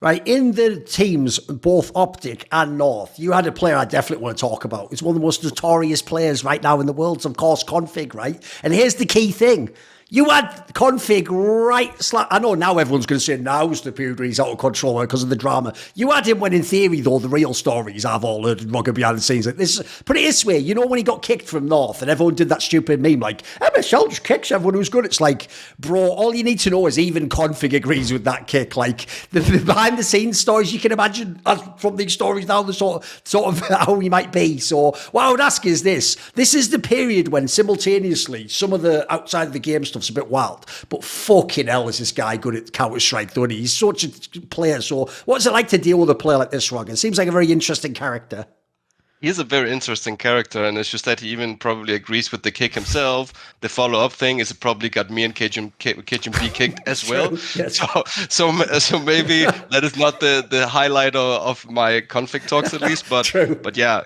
Right, in the teams, both Optic and North, you had a player I definitely want to talk about. It's one of the most notorious players right now in the world, of course, k0nfig, right? And here's the key thing. You had k0nfig right I know now everyone's going to say now's the period where he's out of control because of the drama. You had him when, in theory, though, the real stories I've all heard in ruggah behind the scenes like this. Put it this way, you know when he got kicked from North and everyone did that stupid meme like, MSL just kicks everyone who's good. It's like, bro, all you need to know is even k0nfig agrees with that kick. Like, the behind the scenes stories you can imagine from these stories now, the sort of how he might be. So what I would ask is this is the period when simultaneously some of the outside of the game stuff a bit wild, but fucking hell is this guy good at Counter-Strike, though, he's such a player. So what's it like to deal with a player like this, Ruggah? It seems like a very interesting character. He is a very interesting character, and it's just that he even probably agrees with the kick himself. The follow-up thing is it probably got me and k0nfig kicked as well. Yes. So maybe that is not the highlight of my k0nfig talks, at least, but yeah.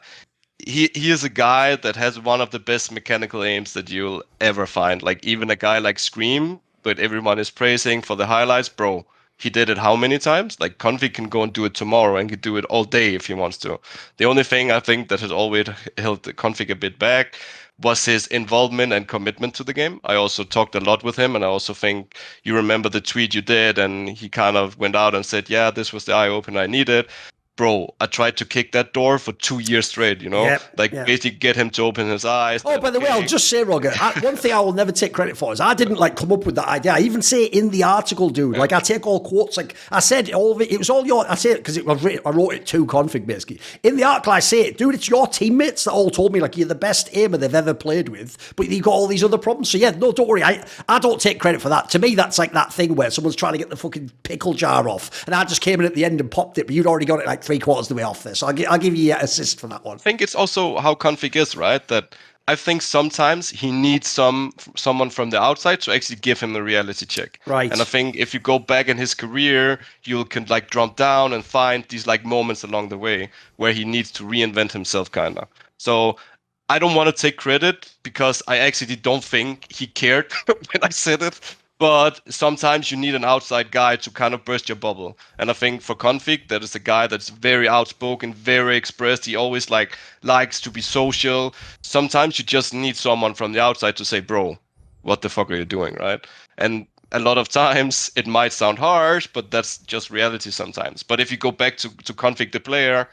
He is a guy that has one of the best mechanical aims that you'll ever find. Like, even a guy like Scream, but everyone is praising for the highlights, bro. He did it how many times? Like, k0nfig can go and do it tomorrow and can do it all day if he wants to. The only thing I think that has always held k0nfig a bit back was his involvement and commitment to the game. I also talked a lot with him, and I also think you remember the tweet you did, and he kind of went out and said, yeah, this was the eye-opener I needed. Bro, I tried to kick that door for 2 years straight, you know? Basically get him to open his eyes. Oh, by the way, I'll just say, Ruggah, one thing I will never take credit for is I didn't, come up with that idea. I even say it in the article, dude. I take all quotes. Like, I said all of it. It was all your... I say it because I wrote it to k0nfig, basically. In the article, I say it. Dude, it's your teammates that all told me, you're the best aimer they've ever played with, but you've got all these other problems. So, yeah, no, don't worry. I don't take credit for that. To me, that's like that thing where someone's trying to get the fucking pickle jar off, and I just came in at the end and popped it, but you'd already got it 3/4 of the way off. So I'll give you an assist for that one. I think it's also how k0nfig is, right? That I think sometimes he needs someone from the outside to actually give him a reality check. Right. And I think if you go back in his career, you can drop down and find these moments along the way where he needs to reinvent himself, kind of. So I don't want to take credit because I actually don't think he cared when I said it. But sometimes you need an outside guy to kind of burst your bubble. And I think for k0nfig, that is a guy that's very outspoken, very expressed. He always likes to be social. Sometimes you just need someone from the outside to say, bro, what the fuck are you doing, right? And a lot of times it might sound harsh, but that's just reality sometimes. But if you go back to k0nfig, the player,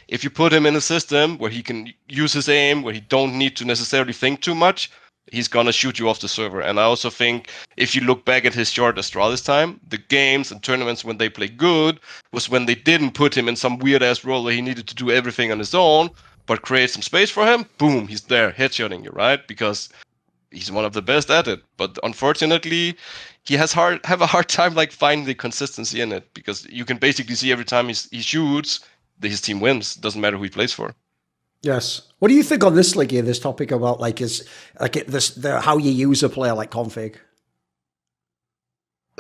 if you put him in a system where he can use his aim, where he don't need to necessarily think too much, he's going to shoot you off the server. And I also think if you look back at his short Astralis time, the games and tournaments when they play good was when they didn't put him in some weird-ass role where he needed to do everything on his own, but create some space for him. Boom, he's there, headshotting you, right? Because he's one of the best at it. But unfortunately, he have a hard time finding the consistency in it, because you can basically see every time he shoots, his team wins. Doesn't matter who he plays for. Yes. What do you think on this, this topic about how you use a player like k0nfig?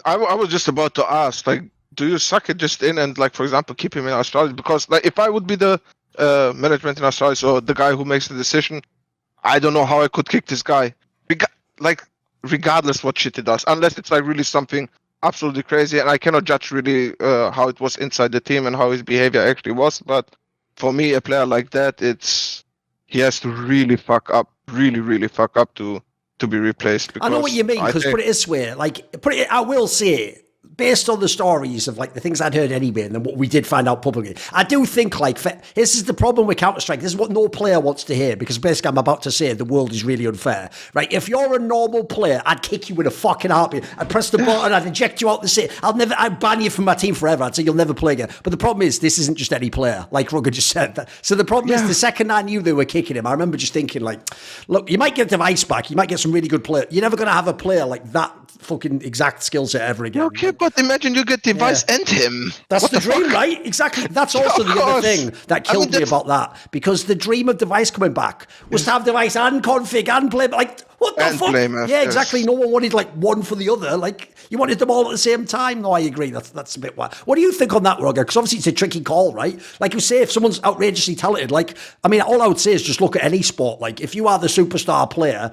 I was just about to ask, do you suck it just in and, for example, keep him in Astralis? Because, if I would be the management in Astralis or the guy who makes the decision, I don't know how I could kick this guy. Regardless what shit he does, unless it's really something absolutely crazy, and I cannot judge really how it was inside the team and how his behavior actually was, but for me, a player like that, he has to really fuck up, really fuck up to be replaced. I know what you mean, because put it this way, I will say, based on the stories of the things I'd heard anyway, and then what we did find out publicly, I do think this is the problem with Counter-Strike. This is what no player wants to hear, because basically I'm about to say the world is really unfair, right? If you're a normal player, I'd kick you with a fucking heartbeat. I'd press the button, I'd eject you out the city. I'd ban you from my team forever. I'd say you'll never play again. But the problem is, this isn't just any player, like Ruggah just said. So the problem is, the second I knew they were kicking him, I remember just thinking, look, you might get device back, you might get some really good player. You're never going to have a player like that fucking exact skill set ever again. Okay, but imagine you get device and him. That's the dream, right? Exactly. That's also the other thing that killed me about that, because the dream of device coming back was to have device and k0nfig and play. What the fuck? Yeah, exactly. No one wanted one for the other. You wanted them all at the same time. No, I agree. That's a bit wild. What do you think on that, Ruggah? Because obviously it's a tricky call, right? Like you say, if someone's outrageously talented, all I would say is just look at any sport. If you are the superstar player,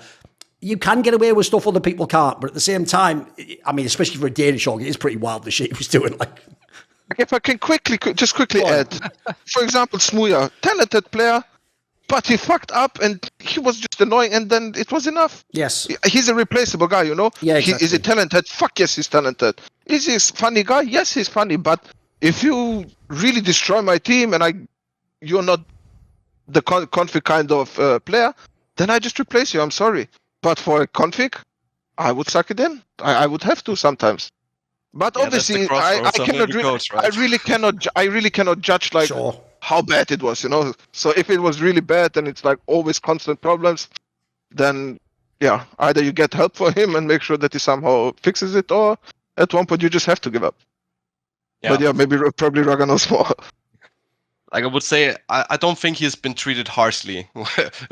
you can get away with stuff other people can't, but at the same time, especially for a Danish org, it is pretty wild the shit he was doing. If I can quickly Go on. add, for example, Smuya, talented player, but he fucked up and he was just annoying, and then it was enough. Yes. He's a replaceable guy, you know? Yeah, exactly. Is he talented? Fuck yes, he's talented. Is he a funny guy? Yes, he's funny, but if you really destroy my team and you're not the config kind of player, then I just replace you. I'm sorry. But for a config, I would suck it in. I would have to sometimes. But Yeah, that's the obviously, I crossroads of cannot. every coach, right? I really cannot judge like Sure. how bad it was. You know. So if it was really bad and it's like always constant problems, then yeah, either you get help for him and make sure that he somehow fixes it, or at one point you just have to give up. Yeah. But yeah, probably Ruggah knows more. Like I would say, I don't think he's been treated harshly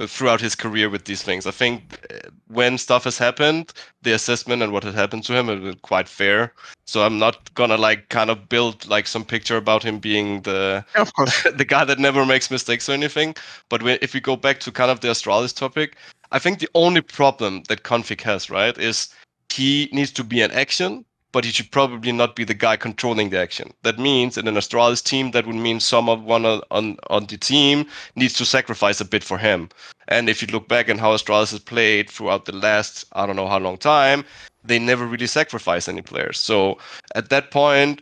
throughout his career with these things. I think when stuff has happened, the assessment and what had happened to him has been quite fair. So I'm not gonna like kind of build like some picture about him being the Of course. the guy that never makes mistakes or anything. But if we go back to kind of the Astralis topic, I think the only problem that k0nfig has, right, is he needs to be in action, but he should probably not be the guy controlling the action. That means in an Astralis team, that would mean someone on the team needs to sacrifice a bit for him. And if you look back at how Astralis has played throughout the last, I don't know how long time, they never really sacrifice any players. So at that point,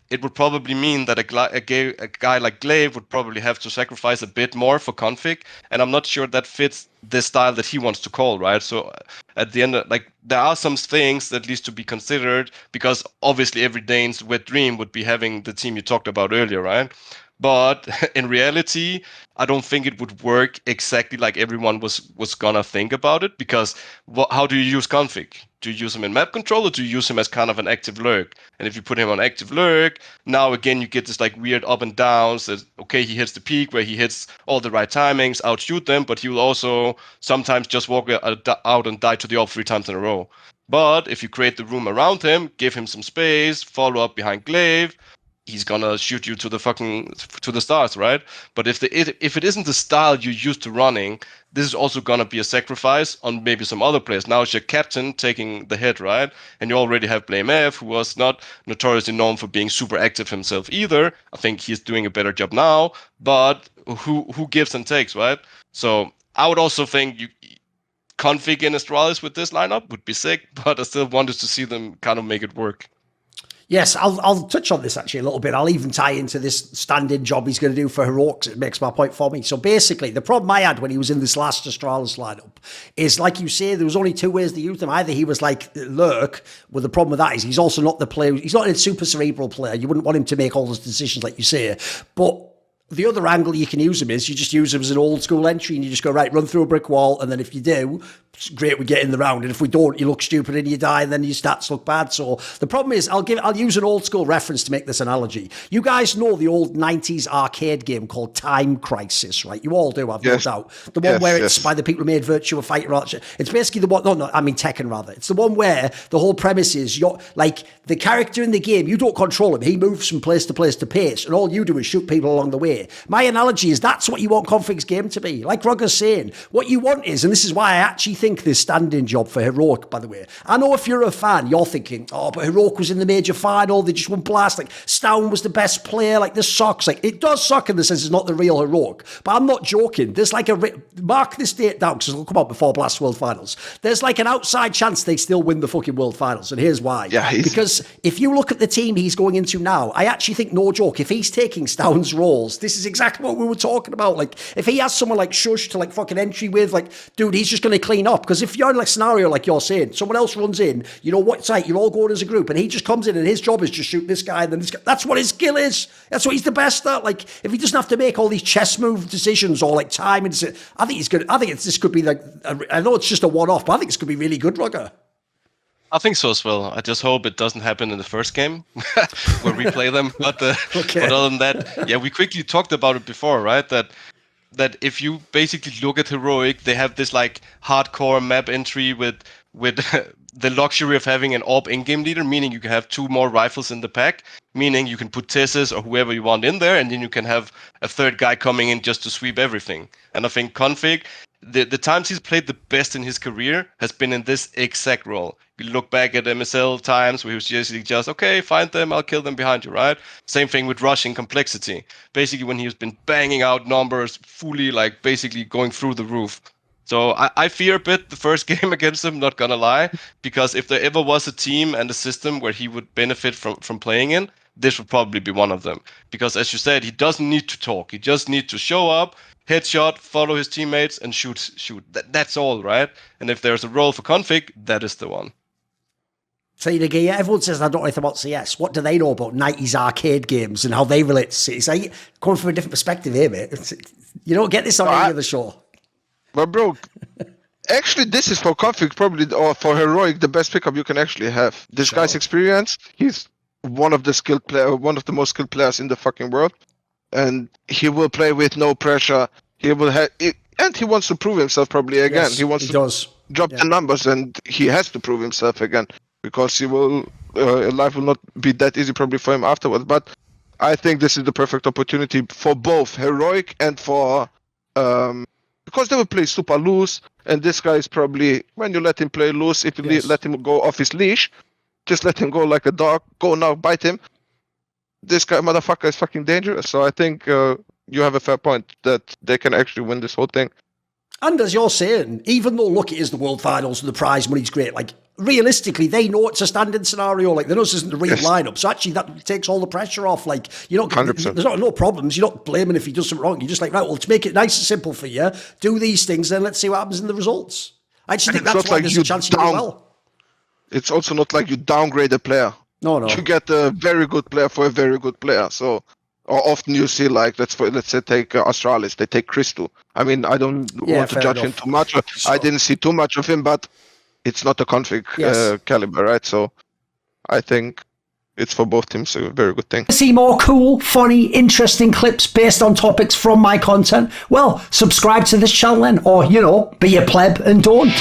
it would probably mean that a guy like Glaive would probably have to sacrifice a bit more for k0nfig, and I'm not sure that fits the style that he wants to call, right? So at the end, like there are some things that needs to be considered, because obviously every Dane's wet dream would be having the team you talked about earlier, right? But in reality, I don't think it would work exactly like everyone was gonna think about it, because how do you use k0nfig? Do you use him in map control, or do you use him as kind of an active lurk? And if you put him on active lurk, now again you get this like weird up and downs. That okay, he hits the peak where he hits all the right timings, outshoot them, but he will also sometimes just walk out and die to the op 3 times in a row. But if you create the room around him, give him some space, follow up behind Glaive, he's gonna shoot you to the stars, right? But if it isn't the style you're used to running, this is also gonna be a sacrifice on maybe some other players. Now it's your captain taking the hit, right? And you already have Blame F, who was not notoriously known for being super active himself either. I think he's doing a better job now, but who gives and takes, right? So I would also think k0nfig in Astralis with this lineup would be sick, but I still wanted to see them kind of make it work. Yes, I'll touch on this actually a little bit. I'll even tie into this stand-in job he's going to do for Heroics. It makes my point for me. So basically, the problem I had when he was in this last Astralis lineup is, like you say, there was only two ways to use him. Either he was like lurk, well, the problem with that is he's also not the player. He's not a super cerebral player. You wouldn't want him to make all those decisions like you say. But the other angle you can use him is you just use him as an old school entry, and you just go, right, run through a brick wall, and then if you do, great, we get in the round, and if we don't, you look stupid and you die, and then your stats look bad. So the problem is, I'll use an old school reference to make this analogy. You guys know the old 90s arcade game called Time Crisis, right? You all do, I've no doubt. The one where it's by the people who made Virtua Fighter. It's basically the one, I mean Tekken rather. It's the one where the whole premise is, you're like, the character in the game, you don't control him. He moves from place to place to pace, and all you do is shoot people along the way. My analogy is that's what you want k0nfig's game to be. Like Ruggah's saying, what you want is, and this is why I actually think this stand-in job for Heroic, by the way. I know if you're a fan, you're thinking, oh, but Heroic was in the major final, they just won blast, like Stown was the best player, like this sucks. Like, it does suck in the sense it's not the real Heroic, but I'm not joking. There's like mark this date down, because it'll come out before Blast World Finals. There's like an outside chance they still win the fucking World Finals, and here's why. Yeah, because if you look at the team he's going into now, I actually think, no joke, if he's taking Stown's roles, this is exactly what we were talking about. Like, if he has someone like Shush to like fucking entry with, like, dude, he's just going to clean up. Because if you're in like scenario like you're saying, someone else runs in, you know what it's like, you're all going as a group, and he just comes in and his job is just shoot this guy and then this guy. That's what his skill is. That's what he's the best at. Like, if he doesn't have to make all these chess move decisions or like time and I think he's good. I think this could be like, I know it's just a one-off, but I think this could be really good, Ruggah. I think so as well. I just hope it doesn't happen in the first game where we play them. But other than that, yeah, we quickly talked about it before, right? That if you basically look at Heroic, they have this like hardcore map entry with the luxury of having an AWP in-game leader, meaning you can have 2 more rifles in the pack, meaning you can put Tisses or whoever you want in there, and then you can have a third guy coming in just to sweep everything. And I think k0nfig, the times he's played the best in his career has been in this exact role. look back at MSL times where he was just, okay, find them, I'll kill them behind you, right? Same thing with rushing complexity. Basically, when he's been banging out numbers, fully like basically going through the roof. So I fear a bit the first game against him, not gonna lie, because if there ever was a team and a system where he would benefit from playing in, this would probably be one of them. Because as you said, he doesn't need to talk. He just needs to show up, headshot, follow his teammates, and shoot. That's all, right? And if there's a role for config, that is the one. So LEGIJA, everyone says I don't know anything about CS. What do they know about 90s arcade games and how they relate to CS? Like, coming from a different perspective here, mate. You don't get this on any other show. But bro, actually this is for config probably, or for heroic, the best pickup you can actually have. This guy's experience, he's one of the most skilled players in the fucking world, and he will play with no pressure. He will have, and he wants to prove himself probably again. Yes, he wants to drop the numbers, and he has to prove himself again, because he will life will not be that easy probably for him afterwards. But I think this is the perfect opportunity for both heroic and for because they will play super loose, and this guy is probably, when you let him play loose, if you let him go off his leash, just let him go like a dog, go now, bite him. This guy, motherfucker, is fucking dangerous. So I think you have a fair point that they can actually win this whole thing. And as you're saying, even though, look, it is the World Finals and the prize money's great, like, realistically, they know it's a standing scenario. Like, they know this isn't the real lineup. So actually, that takes all the pressure off. Like, you're not, 100%. There's no problems. You're not blaming if he does something wrong. You're just like, right, well, let's make it nice and simple for you. Do these things, then let's see what happens in the results. I just think that's why there's a chance you do well. It's also not like you downgrade a player. No. You get a very good player for a very good player. So, or often you see, like, let's say take Astralis, they take Christo. I mean, I don't want to judge him too much. I didn't see too much of him, but it's not a config caliber, right? So I think it's for both teams a very good thing. See more cool, funny, interesting clips based on topics from my content? Well, subscribe to this channel then, or, be a pleb and don't.